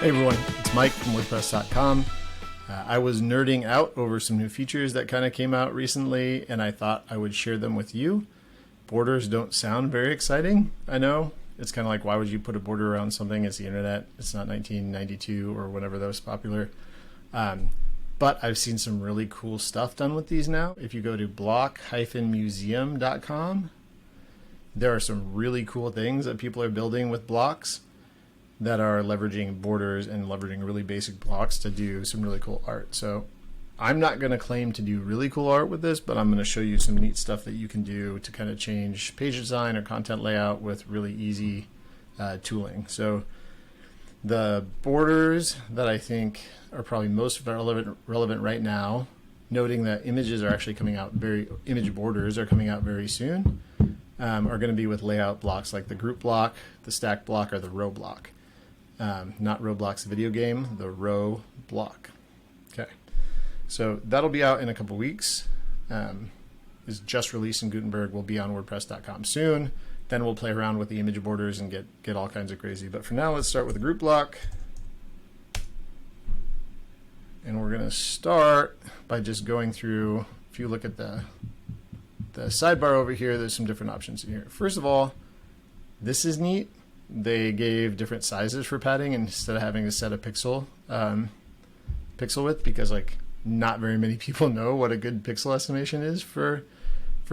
Hey everyone, it's Mike from WordPress.com. I was nerding out over some new features that kind of came out recently, and I thought I would share them with you. Borders don't sound very exciting, I know. It's kind of like, why would you put a border around something? It's the internet. It's not 1992 or whenever that was popular. But I've seen some really cool stuff done with these now. If you go to block-museum.com, there are some really cool things that people are building with blocks that are leveraging borders and leveraging really basic blocks to do some really cool art. So I'm not going to claim to do really cool art with this, but I'm going to show you some neat stuff that you can do to kind of change page design or content layout with really easy tooling. So the borders that I think are probably most relevant right now, noting that images are actually coming out image borders are coming out very soon, are going to be with layout blocks like the group block, the stack block, or the row block. Not Roblox video game, the row block. Okay, so that'll be out in a couple weeks. Is just released in Gutenberg. Will be on WordPress.com soon. Then we'll play around with the image borders and get all kinds of crazy. But for now, let's start with the group block. And we're going to start by just going through. If you look at the sidebar over here, there's some different options in here. First of all, this is neat. They gave different sizes for padding instead of having to set a pixel width, because like not very many people know what a good pixel estimation is for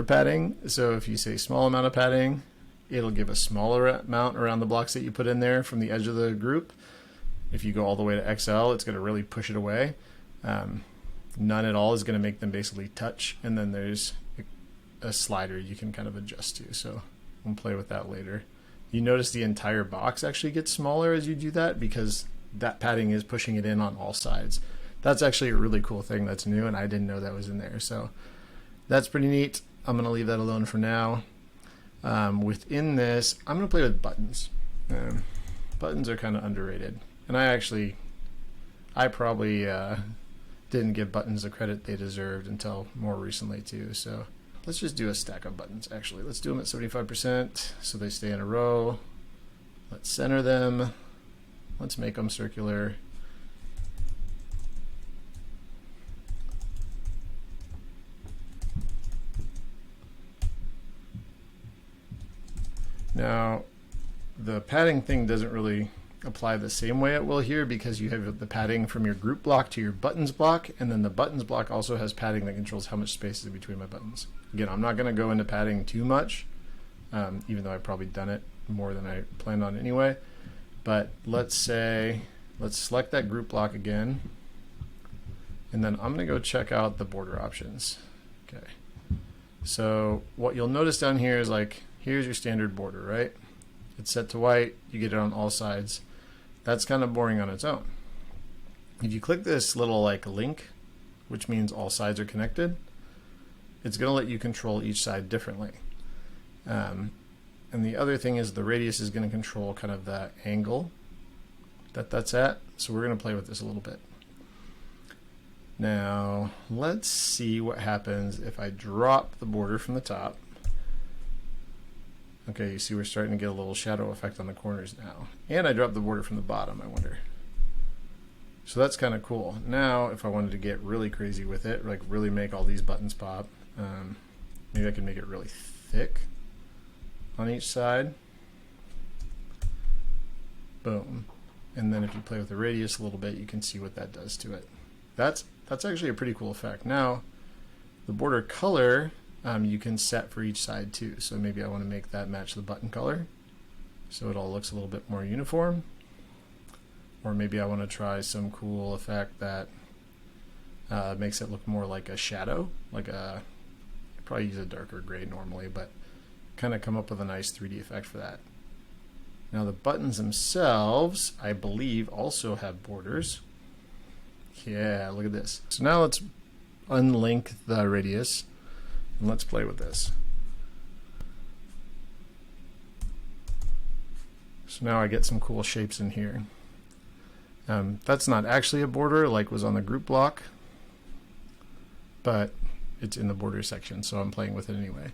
padding. So if you say small amount of padding, it'll give a smaller amount around the blocks that you put in there from the edge of the group. If you go all the way to XL, it's going to really push it away. None at all is going to make them basically touch. And then there's a slider you can kind of adjust to. So we'll play with that later. You notice the entire box actually gets smaller as you do that, because that padding is pushing it in on all sides. That's actually a really cool thing that's new, and I didn't know that was in there. So that's pretty neat. I'm going to leave that alone for now. Within this, I'm going to play with buttons. Buttons are kind of underrated. And I probably didn't give buttons the credit they deserved until more recently too. So let's just do a stack of buttons, actually. Let's do them at 75% so they stay in a row. Let's center them. Let's make them circular. Now, the padding thing doesn't really apply the same way it will here, because you have the padding from your group block to your buttons block, and then the buttons block also has padding that controls how much space is between my buttons. Again, I'm not going to go into padding too much, even though I've probably done it more than I planned on anyway. But let's select that group block again, and then I'm going to go check out the border options. Okay. So what you'll notice down here is like, here's your standard border, right? It's set to white, you get it on all sides. That's kind of boring on its own. If you click this little like link, which means all sides are connected, it's going to let you control each side differently. And the other thing is the radius is going to control kind of the angle that's at. So we're going to play with this a little bit. Now, let's see what happens if I drop the border from the top. Okay, you see we're starting to get a little shadow effect on the corners now. And I dropped the border from the bottom, I wonder. So that's kind of cool. Now, if I wanted to get really crazy with it, like really make all these buttons pop, maybe I can make it really thick on each side. Boom. And then if you play with the radius a little bit, you can see what that does to it. That's actually a pretty cool effect. Now, the border color, you can set for each side too. So maybe I want to make that match the button color so it all looks a little bit more uniform. Or maybe I want to try some cool effect that makes it look more like a shadow, I'd probably use a darker gray normally, but kind of come up with a nice 3D effect for that. Now the buttons themselves, I believe, also have borders. Yeah, look at this. So now let's unlink the radius. And let's play with this. So now I get some cool shapes in here. That's not actually a border like was on the group block, but it's in the border section, so I'm playing with it anyway.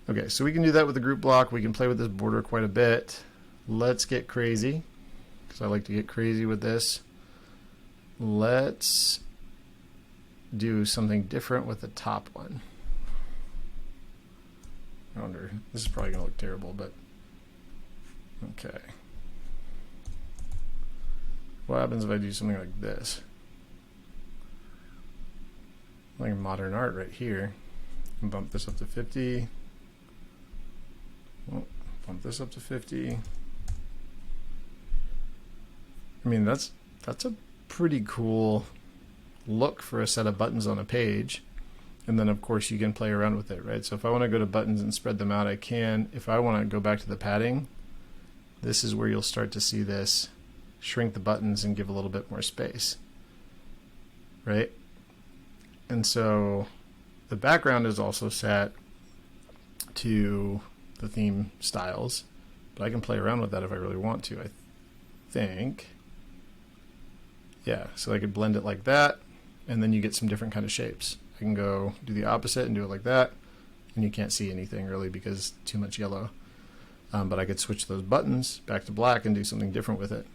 Okay, so we can do that with the group block. We can play with this border quite a bit. Let's get crazy. because I like to get crazy with this. Let's do something different with the top one. I wonder, this is probably going to look terrible, but okay. What happens if I do something like this? Like modern art right here. And bump this up to 50. Oh, bump this up to 50. I mean, that's a pretty cool look for a set of buttons on a page. And then of course you can play around with it, right? So if I want to go to buttons and spread them out, I can. If I want to go back to the padding, this is where you'll start to see this shrink the buttons and give a little bit more space, right? And so the background is also set to the theme styles, but I can play around with that if I really want to, I think. Yeah, so I could blend it like that, and then you get some different kind of shapes. I can go do the opposite and do it like that, and you can't see anything really because too much yellow. But I could switch those buttons back to black and do something different with it.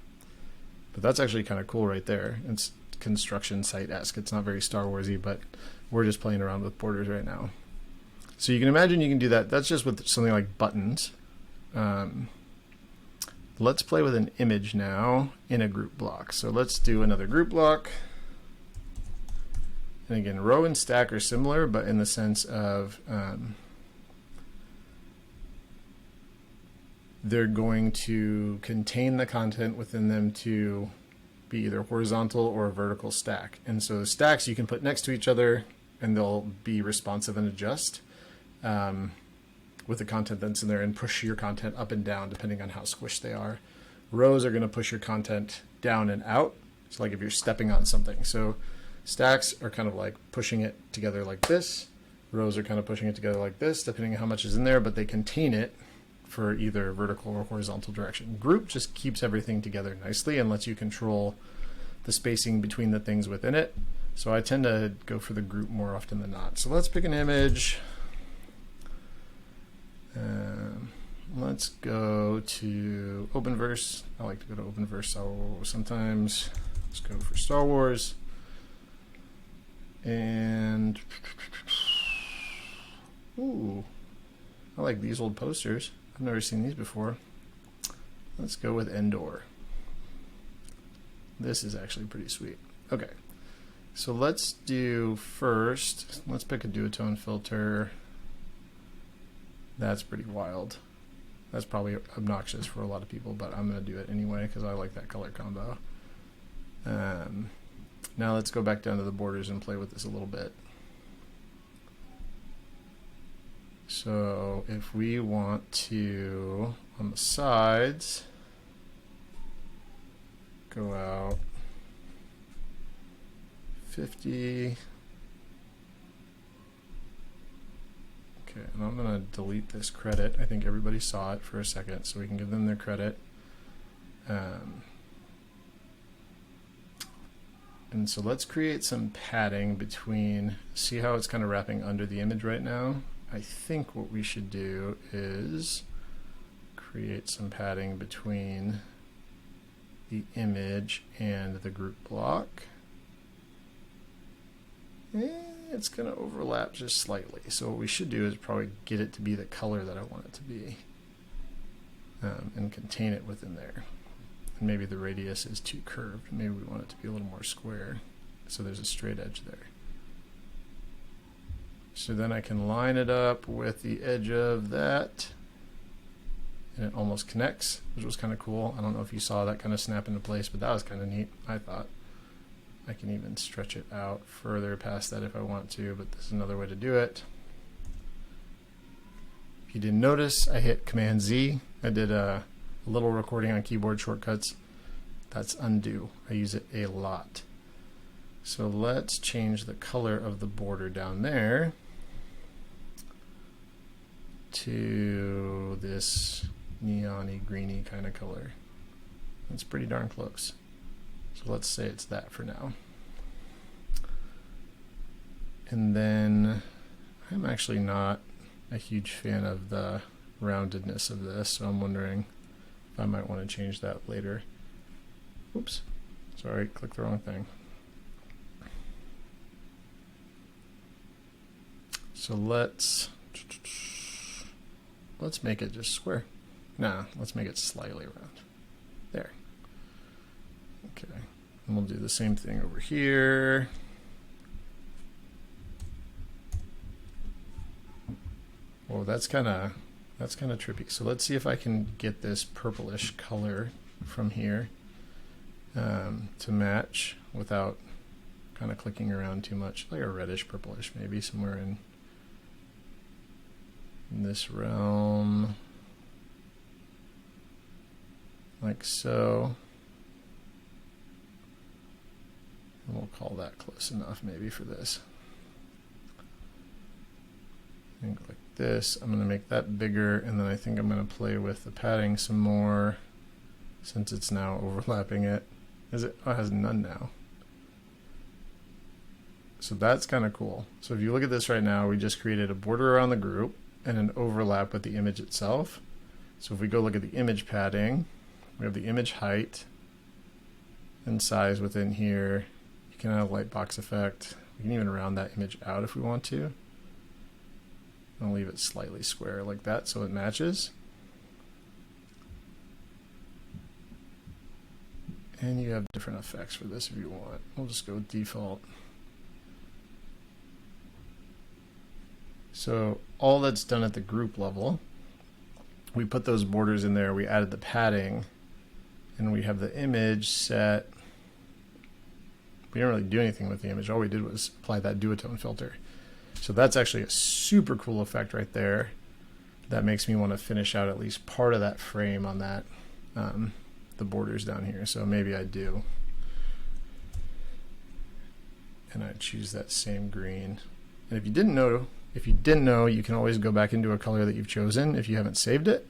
But that's actually kind of cool right there. It's construction site-esque. It's not very Star Warsy, but we're just playing around with borders right now. So you can imagine you can do that. That's just with something like buttons. Let's play with an image now in a group block. So let's do another group block. And again, row and stack are similar, but in the sense of they're going to contain the content within them to be either horizontal or a vertical stack. And so the stacks you can put next to each other and they'll be responsive and adjust with the content that's in there and push your content up and down depending on how squished they are. Rows are going to push your content down and out. So like if you're stepping on something. So stacks are kind of like pushing it together like this. Rows are kind of pushing it together like this, depending on how much is in there, but they contain it for either vertical or horizontal direction. Group just keeps everything together nicely and lets you control the spacing between the things within it. So I tend to go for the group more often than not. So let's pick an image. Let's go to Openverse. I like to go to Openverse so sometimes. Let's go for Star Wars. And ooh, I like these old posters. I've never seen these before. Let's go with Endor. This is actually pretty sweet. Okay, so let's do first, let's pick a duotone filter. That's pretty wild. That's probably obnoxious for a lot of people, but I'm going to do it anyway because I like that color combo. Now let's go back down to the borders and play with this a little bit. So if we want to, on the sides, go out 50. Okay, and I'm going to delete this credit. I think everybody saw it for a second, so we can give them their credit. And so let's create some padding between, see how it's kind of wrapping under the image right now? I think what we should do is create some padding between the image and the group block. It's going to overlap just slightly. So what we should do is probably get it to be the color that I want it to be and contain it within there. And maybe the radius is too curved. Maybe we want it to be a little more square so there's a straight edge there. So then I can line it up with the edge of that and it almost connects, which was kind of cool. I don't know if you saw that kind of snap into place, but that was kind of neat, I thought. I can even stretch it out further past that if I want to, but this is another way to do it. If you didn't notice, I hit Command Z. I did a little recording on keyboard shortcuts. That's undo. I use it a lot. So let's change the color of the border down there to this neon-y, greeny kind of color. That's pretty darn close. So let's say it's that for now. And then I'm actually not a huge fan of the roundedness of this, so I'm wondering if I might want to change that later. Oops, sorry, clicked the wrong thing. So let's make it just square. Nah, let's make it slightly round. There. Okay, and we'll do the same thing over here. Well, that's kind of trippy. So let's see if I can get this purplish color from here to match without kind of clicking around too much, like a reddish purplish, maybe somewhere in this realm, like so. And we'll call that close enough maybe for this. And click this. I'm going to make that bigger, and then I think I'm going to play with the padding some more since it's now overlapping it. Is it? Oh, it has none now. So that's kind of cool. So if you look at this right now, we just created a border around the group and an overlap with the image itself. So if we go look at the image padding, we have the image height and size within here. You can add a light box effect. We can even round that image out if we want to. I'll leave it slightly square like that so it matches. And you have different effects for this if you want. We'll just go with default. So all that's done at the group level, we put those borders in there, we added the padding, and we have the image set. We didn't really do anything with the image. All we did was apply that duotone filter. So that's actually a super cool effect right there. That makes me want to finish out at least part of that frame on that, the borders down here. So maybe I do. And I choose that same green. And if you didn't know, you can always go back into a color that you've chosen if you haven't saved it.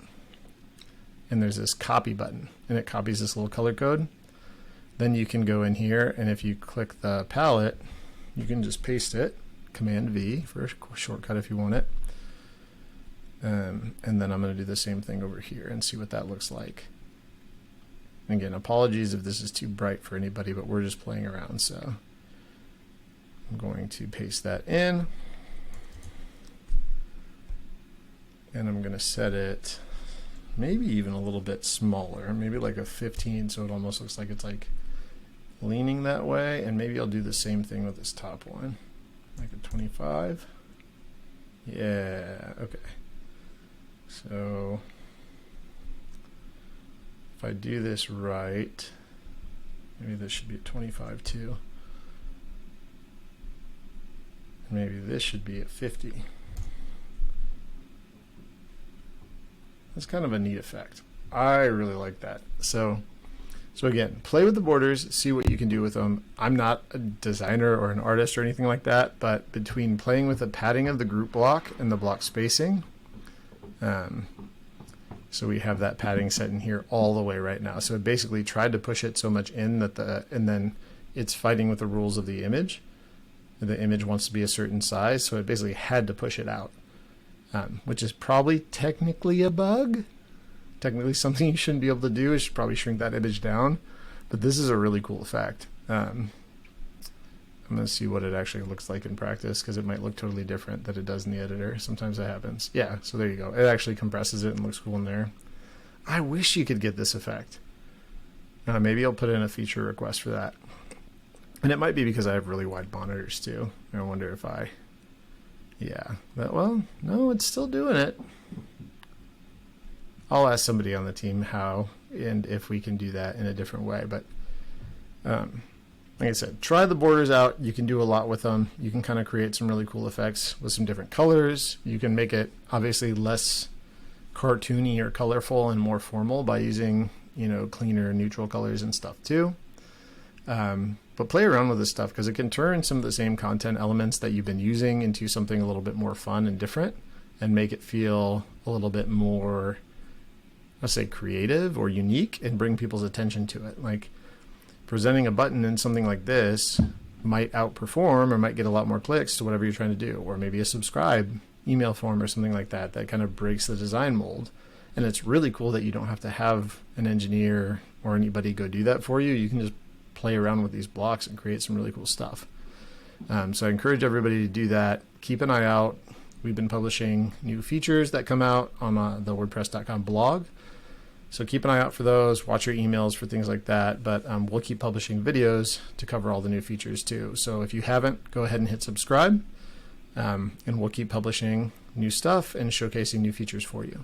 And there's this copy button, and it copies this little color code. Then you can go in here, and if you click the palette, you can just paste it. Command V for a shortcut if you want it. And then I'm going to do the same thing over here and see what that looks like. And again, apologies if this is too bright for anybody, but we're just playing around. So I'm going to paste that in. And I'm going to set it maybe even a little bit smaller, maybe like a 15, so it almost looks like it's like leaning that way. And maybe I'll do the same thing with this top one. Like a 25. Yeah, okay. So if I do this right, maybe this should be a 25 too. Maybe this should be at 50. That's kind of a neat effect. I really like that. So again, play with the borders, see what you can do with them. I'm not a designer or an artist or anything like that, but between playing with the padding of the group block and the block spacing, so we have that padding set in here all the way right now. So it basically tried to push it so much in that and then it's fighting with the rules of the image. The image wants to be a certain size, so it basically had to push it out, which is probably technically a bug. Technically something you shouldn't be able to do is probably shrink that image down, but this is a really cool effect. I'm going to see what it actually looks like in practice, because it might look totally different than it does in the editor. Sometimes that happens. Yeah, so there you go. It actually compresses it and looks cool in there. I wish you could get this effect. Maybe I'll put in a feature request for that. And it might be because I have really wide monitors too. I wonder if well, no, it's still doing it. I'll ask somebody on the team how and if we can do that in a different way. But like I said, try the borders out. You can do a lot with them. You can kind of create some really cool effects with some different colors. You can make it obviously less cartoony or colorful and more formal by using, cleaner neutral colors and stuff too. But play around with this stuff, because it can turn some of the same content elements that you've been using into something a little bit more fun and different, and make it feel a little bit more, let's say, creative or unique, and bring people's attention to it. Like presenting a button in something like this might outperform or might get a lot more clicks to whatever you're trying to do, or maybe a subscribe email form or something like that that kind of breaks the design mold And it's really cool that you don't have to have an engineer or anybody go do that for you. You can just play around with these blocks and create some really cool stuff. So I encourage everybody to do that. Keep an eye out. We've been publishing new features that come out on the WordPress.com blog. So keep an eye out for those. Watch your emails for things like that. But we'll keep publishing videos to cover all the new features too. So if you haven't, go ahead and hit subscribe. And we'll keep publishing new stuff and showcasing new features for you.